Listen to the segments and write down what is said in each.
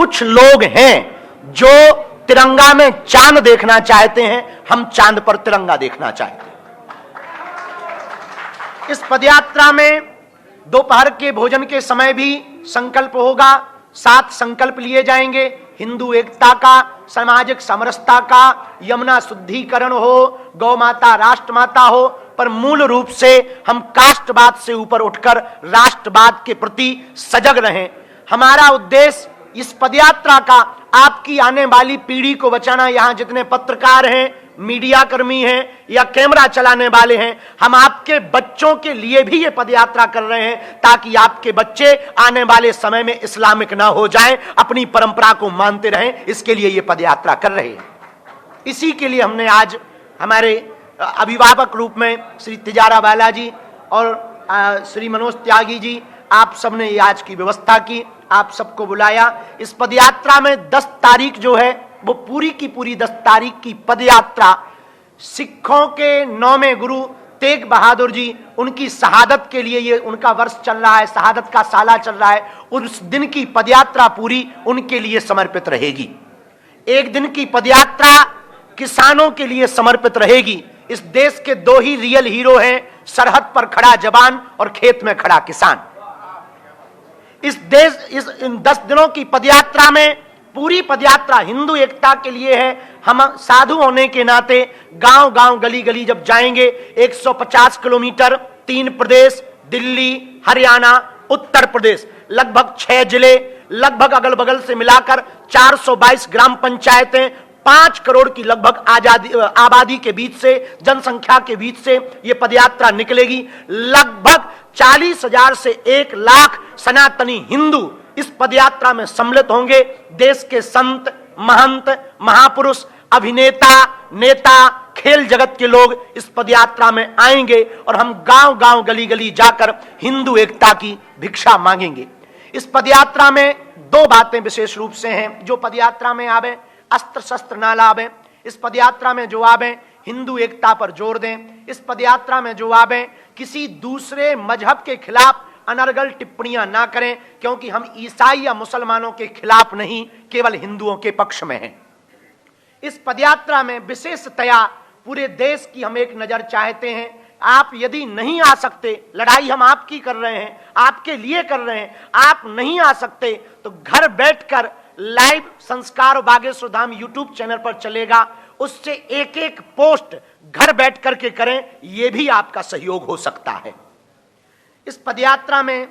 कुछ लोग हैं जो तिरंगा में चांद देखना चाहते हैं, हम चांद पर तिरंगा देखना चाहते हैं। इस पदयात्रा में दोपहर के भोजन के समय भी संकल्प होगा। 7 संकल्प लिए जाएंगे, हिंदू एकता का, सामाजिक समरसता का, यमुना शुद्धिकरण हो, गौ माता राष्ट्र माता हो, पर मूल रूप से हम कास्टवाद से ऊपर उठकर राष्ट्रवाद के प्रति सजग रहें। हमारा उद्देश्य इस पदयात्रा का आपकी आने वाली पीढ़ी को बचाना। यहां जितने पत्रकार हैं, मीडिया कर्मी हैं या कैमरा चलाने वाले हैं, हम आपके बच्चों के लिए भी ये पदयात्रा कर रहे हैं ताकि आपके बच्चे आने वाले समय में इस्लामिक ना हो जाएं, अपनी परंपरा को मानते रहें। इसके लिए ये पदयात्रा कर रहे हैं। इसी के लिए हमने आज हमारे अभिभावक रूप में श्री तिजारा बालाजी और श्री मनोज त्यागी जी, आप सबने आज की व्यवस्था की, आप सबको बुलाया। इस पदयात्रा में 10 तारीख जो है वो पूरी की पूरी 10 तारीख की पदयात्रा सिखों के 9वें गुरु तेग बहादुर जी, उनकी शहादत के लिए ये उनका वर्ष चल रहा है, शहादत का साला चल रहा है। उस दिन की पदयात्रा पूरी उनके लिए समर्पित रहेगी। एक दिन की पदयात्रा किसानों के लिए समर्पित रहेगी। इस देश के 2 ही रियल हीरो हैं, सरहद पर खड़ा जवान और खेत में खड़ा किसान। इन 10 दिनों की पदयात्रा में पूरी पदयात्रा हिंदू एकता के लिए है। हम साधु होने के नाते गांव गांव गली गली जब जाएंगे, 150 किलोमीटर, 3 प्रदेश, दिल्ली, हरियाणा, उत्तर प्रदेश, लगभग 6 जिले, लगभग अगल बगल से मिलाकर 422 ग्राम पंचायतें, 5 करोड़ की लगभग आबादी के बीच से, जनसंख्या के बीच से यह पदयात्रा निकलेगी। लगभग 40,000 से 1 लाख सनातनी हिंदू इस पदयात्रा में सम्मिलित होंगे। देश के संत, महंत, महापुरुष, अभिनेता, नेता, खेल जगत के लोग इस पदयात्रा में आएंगे और हम गांव गांव गली गली जाकर हिंदू एकता की भिक्षा मांगेंगे। इस पदयात्रा में 2 बातें विशेष रूप से हैं। जो पदयात्रा में आवे अस्त्र शस्त्र ना लावें। इस पदयात्रा में जो आवे हिंदू एकता पर जोर दें। इस पदयात्रा में जो आवे किसी दूसरे मजहब के खिलाफ अनर्गल टिप्पणियां ना करें, क्योंकि हम ईसाई या मुसलमानों के खिलाफ नहीं, केवल हिंदुओं के पक्ष में हैं। इस पदयात्रा में विशेषतया पूरे देश की हम एक नजर चाहते हैं। आप यदि नहीं आ सकते, लड़ाई हम आपकी कर रहे हैं, आपके लिए कर रहे हैं, आप नहीं आ सकते तो घर बैठकर लाइव संस्कार बागेश्वर धाम यूट्यूब चैनल पर चलेगा, उससे एक पोस्ट घर बैठ करके करें, यह भी आपका सहयोग हो सकता है। इस पदयात्रा में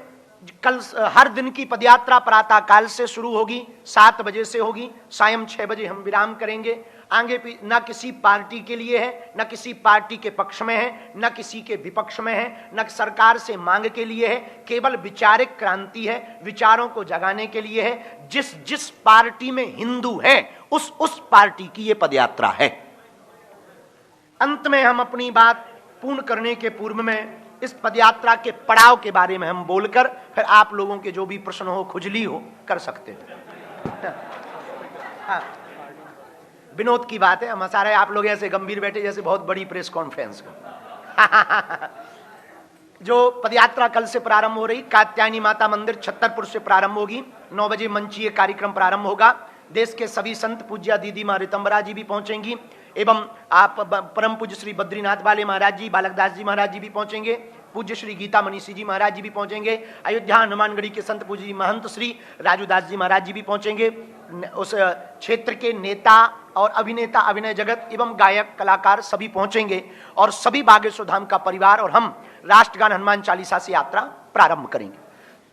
कल हर दिन की पदयात्रा प्रातः काल से शुरू होगी, 7 बजे से होगी, सायं 6 बजे हम विराम करेंगे। आगे ना किसी पार्टी के लिए है, ना किसी पार्टी के पक्ष में है, ना किसी के विपक्ष में है, ना सरकार से मांग के लिए है, केवल विचारिक क्रांति है, विचारों को जगाने के लिए है। जिस पार्टी में हिंदू है उस पार्टी की ये पदयात्रा है। अंत में हम अपनी बात पूर्ण करने के पूर्व में इस पदयात्रा के पड़ाव के बारे में हम बोलकर फिर आप लोगों के जो भी प्रश्न हो, खुजली हो, कर सकते हैं। हाँ, विनोद की बात है, हम सारे आप लोग ऐसे गंभीर बैठे जैसे बहुत बड़ी प्रेस कॉन्फ्रेंस हो। जो पदयात्रा कल से प्रारंभ हो रही, कात्यायनी माता मंदिर छतरपुर से प्रारंभ होगी। 9 बजे मंचीय कार्यक्रम प्रारंभ होगा। देश के सभी संत पूज्या दीदी मां रितंबरा जी भी पहुंचेंगी एवं आप परम पूज्य श्री बद्रीनाथ वाले महाराज जी, बालकदास जी महाराज जी भी पहुंचेंगे। पूज्य श्री गीता मनीषी जी महाराज जी भी पहुंचेंगे। अयोध्या हनुमानगढ़ी के संत पूज्य जी महंत श्री राजूदास जी महाराज जी भी पहुंचेंगे। उस क्षेत्र के नेता और अभिनेता, अभिनय जगत एवं गायक कलाकार सभी पहुंचेंगे और सभी बागेश्वर धाम का परिवार और हम राष्ट्रगान हनुमान चालीसा से यात्रा प्रारंभ करेंगे।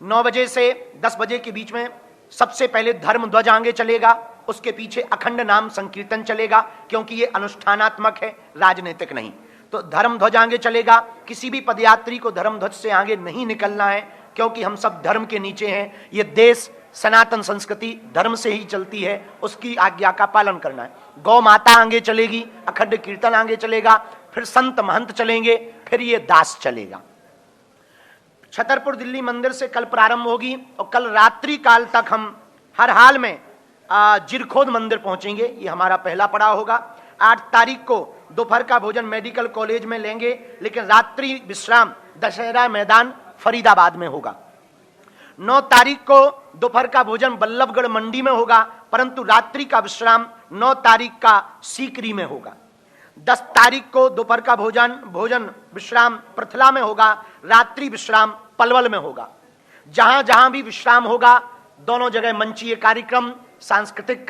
9 बजे से 10 बजे के बीच में सबसे पहले धर्म ध्वज आगे चलेगा, उसके पीछे अखंड नाम संकीर्तन चलेगा, क्योंकि ये अनुष्ठानात्मक है, राजनीतिक नहीं। तो धर्म ध्वज आगे चलेगा। किसी भी पदयात्री को धर्म ध्वज से आगे नहीं निकलना है, क्योंकि हम सब धर्म के नीचे हैं। ये देश सनातन संस्कृति धर्म से ही चलती है, उसकी आज्ञा का पालन करना है। गौ माता आगे चलेगी, अखंड कीर्तन आगे चलेगा, फिर संत महंत चलेंगे, फिर ये दास चलेगा। छतरपुर दिल्ली मंदिर से कल प्रारंभ होगी और कल रात्रि काल तक हम हर हाल में जिरखोद मंदिर पहुंचेंगे। ये हमारा पहला पड़ाव होगा। 8 तारीख को दोपहर का भोजन मेडिकल कॉलेज में लेंगे, लेकिन रात्रि विश्राम दशहरा मैदान फरीदाबाद में होगा। 9 तारीख को दोपहर का भोजन बल्लभगढ़ मंडी में होगा, परंतु रात्रि का विश्राम 9 तारीख का सीकरी में होगा। 10 तारीख को दोपहर का भोजन विश्राम पृथला में होगा, रात्रि विश्राम पलवल में होगा। जहां जहां भी विश्राम होगा दोनों जगह मंचीय कार्यक्रम, सांस्कृतिक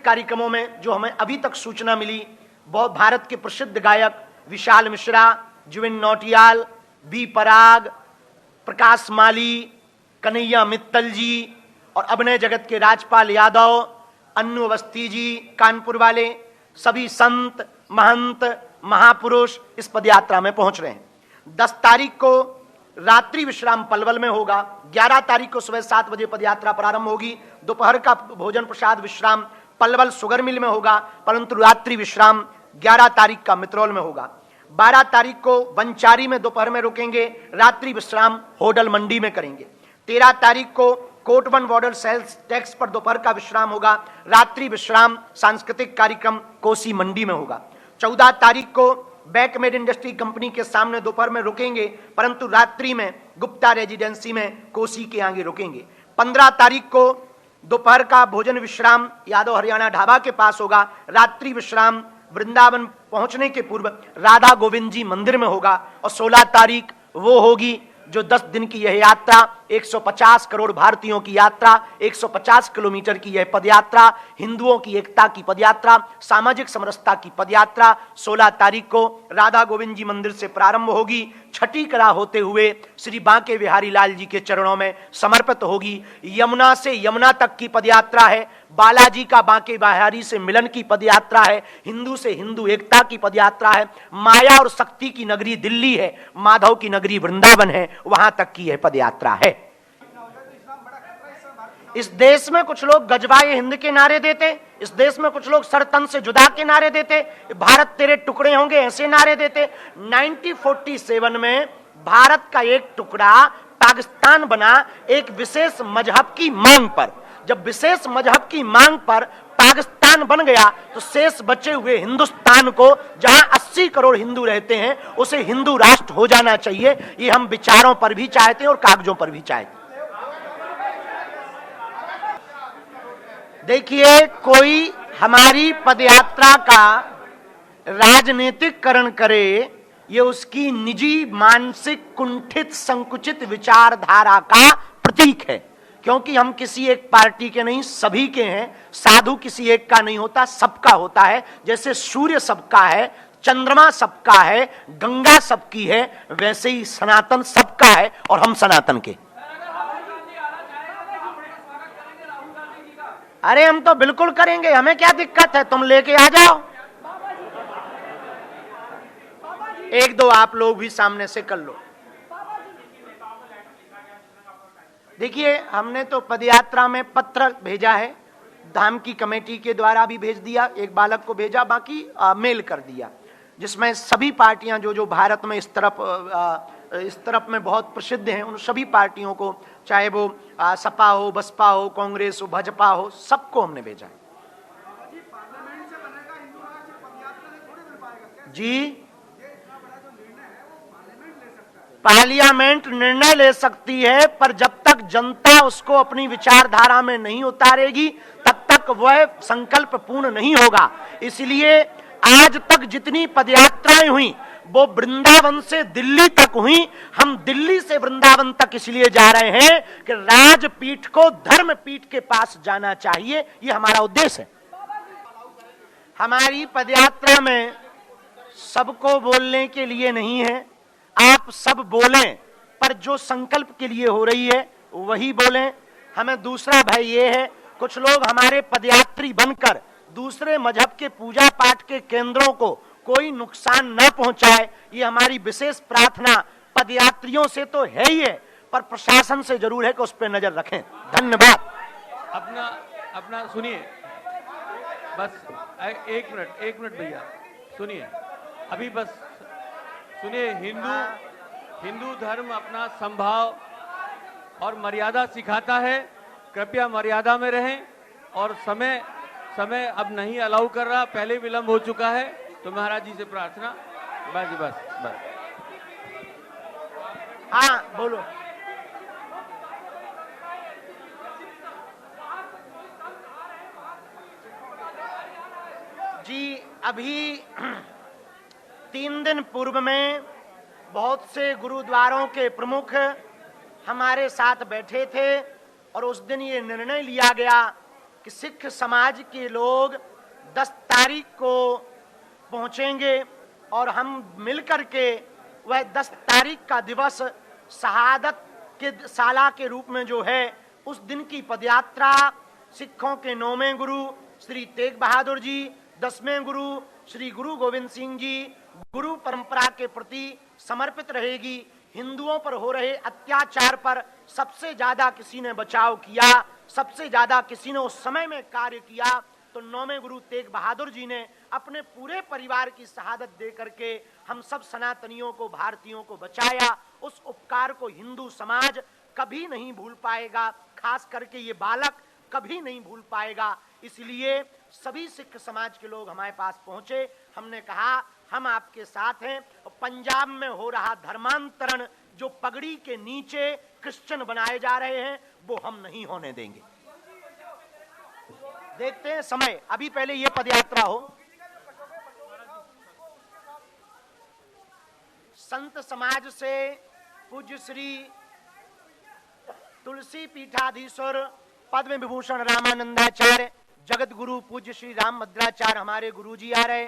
कार्यक्रमों में जो हमें अभी तक सूचना मिली, बहुत भारत के प्रसिद्ध गायक विशाल मिश्रा, जुबिन नौटियाल, बी पराग, प्रकाश माली, कन्हैया मित्तल जी और अभिनय जगत के राजपाल यादव, अन्नू अवस्थी जी कानपुर वाले, सभी संत महंत महापुरुष इस पदयात्रा में पहुंच रहे हैं। 10 तारीख को रात्रि विश्राम पलवल में होगा। 11 तारीख को सुबह 7 बजे पदयात्रा प्रारंभ होगी। दोपहर का भोजन प्रसाद विश्राम पलवल शुगर मिल में होगा, परंतु रात्रि विश्राम 11 तारीख का मित्रौल में होगा। 12 तारीख को बंचारी में दोपहर में रुकेंगे, रात्रि विश्राम होडल मंडी में करेंगे। 13 तारीख को कोटवन बॉर्डर सेल्स टैक्स पर दोपहर का विश्राम होगा, रात्रि विश्राम सांस्कृतिक कार्यक्रम कोसी मंडी में होगा। 14 तारीख को बैकमेड इंडस्ट्री कंपनी के सामने दोपहर में रुकेंगे, परंतु रात्रि में गुप्ता रेजिडेंसी में कोसी के आगे रुकेंगे। 15 तारीख को दोपहर का भोजन विश्राम यादव हरियाणा ढाबा के पास होगा, रात्रि विश्राम वृंदावन पहुंचने के पूर्व राधा गोविंद जी मंदिर में होगा। और 16 तारीख वो होगी जो 10 दिन की यह यात्रा, 150 करोड़ भारतीयों की यात्रा, 150 किलोमीटर की यह पदयात्रा, हिंदुओं की एकता की पदयात्रा, सामाजिक समरसता की पदयात्रा 16 तारीख को राधा गोविंद जी मंदिर से प्रारंभ होगी, छठी कला होते हुए श्री बांके बिहारी लाल जी के चरणों में समर्पित होगी। यमुना से यमुना तक की पदयात्रा है, बालाजी का बांके बिहारी से मिलन की पदयात्रा है, हिंदू से हिंदू एकता की पदयात्रा है, माया और शक्ति की नगरी दिल्ली है, माधव की नगरी वृंदावन है, वहां तक की यह पदयात्रा है। इस देश में कुछ लोग गजबाए हिंद के नारे देते, इस देश में कुछ लोग सरतन से जुदा के नारे देते, भारत तेरे टुकड़े होंगे ऐसे नारे देते। 1947 में भारत का एक टुकड़ा पाकिस्तान बना एक विशेष मजहब की मांग पर। जब विशेष मजहब की मांग पर पाकिस्तान बन गया तो शेष बचे हुए हिंदुस्तान को, जहां 80 करोड़ हिंदू रहते हैं, उसे हिंदू राष्ट्र हो जाना चाहिए। ये हम विचारों पर भी चाहते हैं और कागजों पर भी चाहते हैं। देखिए, कोई हमारी पदयात्रा का राजनीतिकरण करे, ये उसकी निजी मानसिक कुंठित संकुचित विचारधारा का प्रतीक है, क्योंकि हम किसी एक पार्टी के नहीं, सभी के हैं। साधु किसी एक का नहीं होता, सबका होता है। जैसे सूर्य सबका है, चंद्रमा सबका है, गंगा सबकी है, वैसे ही सनातन सबका है और हम सनातन के। अरे हम तो बिल्कुल करेंगे, हमें क्या दिक्कत है, तुम लेके आ जाओ। एक दो आप लोग भी सामने से कर लो। देखिए, हमने तो पदयात्रा में पत्र भेजा है, धाम की कमेटी के द्वारा भी भेज दिया, एक बालक को भेजा, बाकी मेल कर दिया, जिसमें सभी पार्टियां जो भारत में इस तरफ में बहुत प्रसिद्ध हैं, उन सभी पार्टियों को, चाहे वो सपा हो, बसपा हो, कांग्रेस हो, भाजपा हो, सबको हमने भेजा है। जी, पार्लियामेंट निर्णय ले सकती है, पर जब तक जनता उसको अपनी विचारधारा में नहीं उतारेगी तब तक वह संकल्प पूर्ण नहीं होगा। इसलिए आज तक जितनी पदयात्राएं हुई वो वृंदावन से दिल्ली तक हुई। हम दिल्ली से वृंदावन तक इसलिए जा रहे हैं कि राजपीठ को धर्मपीठ के पास जाना चाहिए, ये हमारा उद्देश्य है। हमारी पदयात्रा में सबको बोलने के लिए नहीं है, आप सब बोलें, पर जो संकल्प के लिए हो रही है वही बोलें। हमें दूसरा भय ये है, कुछ लोग हमारे पदयात्री बनकर दूसरे मजहब के पूजा पाठ के केंद्रों को कोई नुकसान न पहुंचाए, ये हमारी विशेष प्रार्थना पदयात्रियों से तो है ही है, पर प्रशासन से जरूर है कि उस पर नजर रखें। धन्यवाद। अपना सुनिए, बस एक मिनट भैया सुनिए, अभी बस सुनिए। हिंदू धर्म अपना संभाव और मर्यादा सिखाता है, कृपया मर्यादा में रहें। और समय अब नहीं अलाउ कर रहा, पहले विलंब हो चुका है, तो महाराज जी से प्रार्थना। बस। हाँ बोलो। अभी 3 दिन पूर्व में बहुत से गुरुद्वारों के प्रमुख हमारे साथ बैठे थे और उस दिन ये निर्णय लिया गया कि सिख समाज के लोग 10 तारीख को पहुंचेंगे और हम मिलकर के वह 10 तारीख का दिवस शहादत के साला के रूप में जो है उस दिन की पदयात्रा सिखों के 9वें गुरु श्री तेग बहादुर जी, 10वें गुरु श्री गुरु गोविंद सिंह जी गुरु परंपरा के प्रति समर्पित रहेगी। हिंदुओं पर हो रहे अत्याचार पर सबसे ज्यादा किसी ने बचाव किया, सबसे ज्यादा किसी ने उस समय में कार्य किया तो 9वें गुरु तेग बहादुर जी ने अपने पूरे परिवार की शहादत दे करके हम सब सनातनियों को, भारतीयों को बचाया। उस उपकार को हिंदू समाज कभी नहीं भूल पाएगा, खास करके ये बालक कभी नहीं भूल पाएगा। इसलिए सभी सिख समाज के लोग हमारे पास पहुंचे। हमने कहा हम आपके साथ हैं। पंजाब में हो रहा धर्मांतरण, जो पगड़ी के नीचे क्रिश्चियन बनाए जा रहे हैं, वो हम नहीं होने देंगे। देखते हैं समय, अभी पहले ये पदयात्रा हो। संत समाज से पूज्य श्री तुलसी पीठाधीश्वर पद्म विभूषण रामानंदाचार्य जगत गुरु पूज्य श्री राम भद्राचार्य हमारे गुरु जी आ रहे,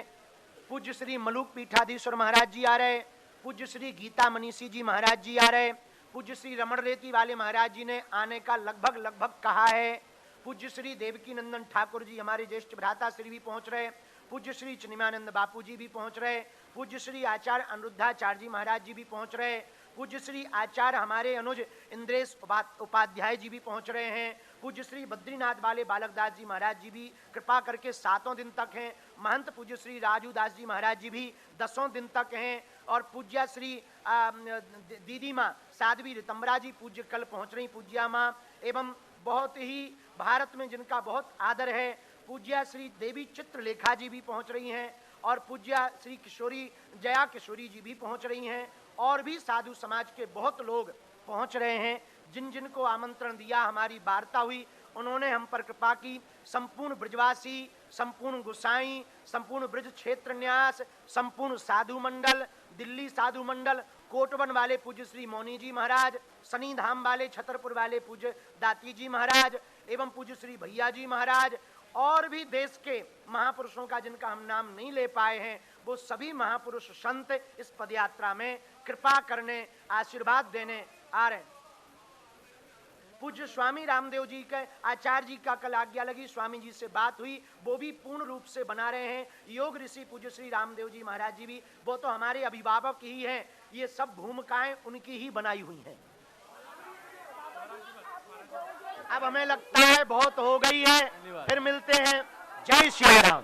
पूज्य श्री मलुक पीठाधीश्वर महाराज जी आ रहे, पूज्य श्री गीता मनीषी जी महाराज जी आ रहे, पूज्य श्री रमण रेती वाले महाराज जी ने आने का लगभग कहा है, पूज्य श्री देवकी नंदन ठाकुर जी हमारे ज्येष्ठ भ्राता श्री भी पहुंच रहे, पूज्य श्री चिन्मयानंद बापू जी भी पहुंच रहे, पूज्य श्री आचार्य अनिरुद्धाचार्य जी महाराज जी भी पहुंच रहे, पूज्य श्री आचार्य हमारे अनुज इंद्रेश उपाध्याय जी भी पहुंच रहे हैं, पूज्य श्री बद्रीनाथ वाले बालकदास जी महाराज जी भी कृपा करके 7 दिन तक हैं, महंत पूज्य श्री राजू दास जी महाराज जी भी 10 दिन तक हैं और पूज्या श्री दीदी माँ साध्वी रितंबरा जी पूज्य कल पहुंच रही पूज्या माँ, एवं बहुत ही भारत में जिनका बहुत आदर है पूज्या श्री देवी चित्रलेखा जी भी पहुंच रही हैं और पूज्या श्री किशोरी जया किशोरी जी भी पहुंच रही हैं और भी साधु समाज के बहुत लोग पहुंच रहे हैं। जिन जिन को आमंत्रण दिया, हमारी वार्ता हुई, उन्होंने हम पर कृपा की। संपूर्ण ब्रजवासी, संपूर्ण गोसाई, संपूर्ण ब्रज क्षेत्र न्यास, संपूर्ण साधु मंडल, दिल्ली साधु मंडल, कोटवन वाले पूज्य श्री मौनी जी महाराज, सनी धाम वाले छतरपुर वाले पूज्य दाती जी महाराज एवं पूज्य श्री भैया जी महाराज और भी देश के महापुरुषों का जिनका हम नाम नहीं ले पाए हैं, वो सभी महापुरुष संत इस पदयात्रा में कृपा करने, आशीर्वाद देने आ रहे हैं। पूज्य स्वामी रामदेव जी के आचार्य जी का कल आज्ञा लगी, स्वामी जी से बात हुई, वो भी पूर्ण रूप से बना रहे हैं। योग ऋषि पूज्य श्री रामदेव जी महाराज जी भी, वो तो हमारे अभिभावक ही हैं, ये सब भूमिकाएं उनकी ही बनाई हुई हैं। अब हमें लगता है बहुत हो गई है, फिर मिलते हैं। जय श्री राम।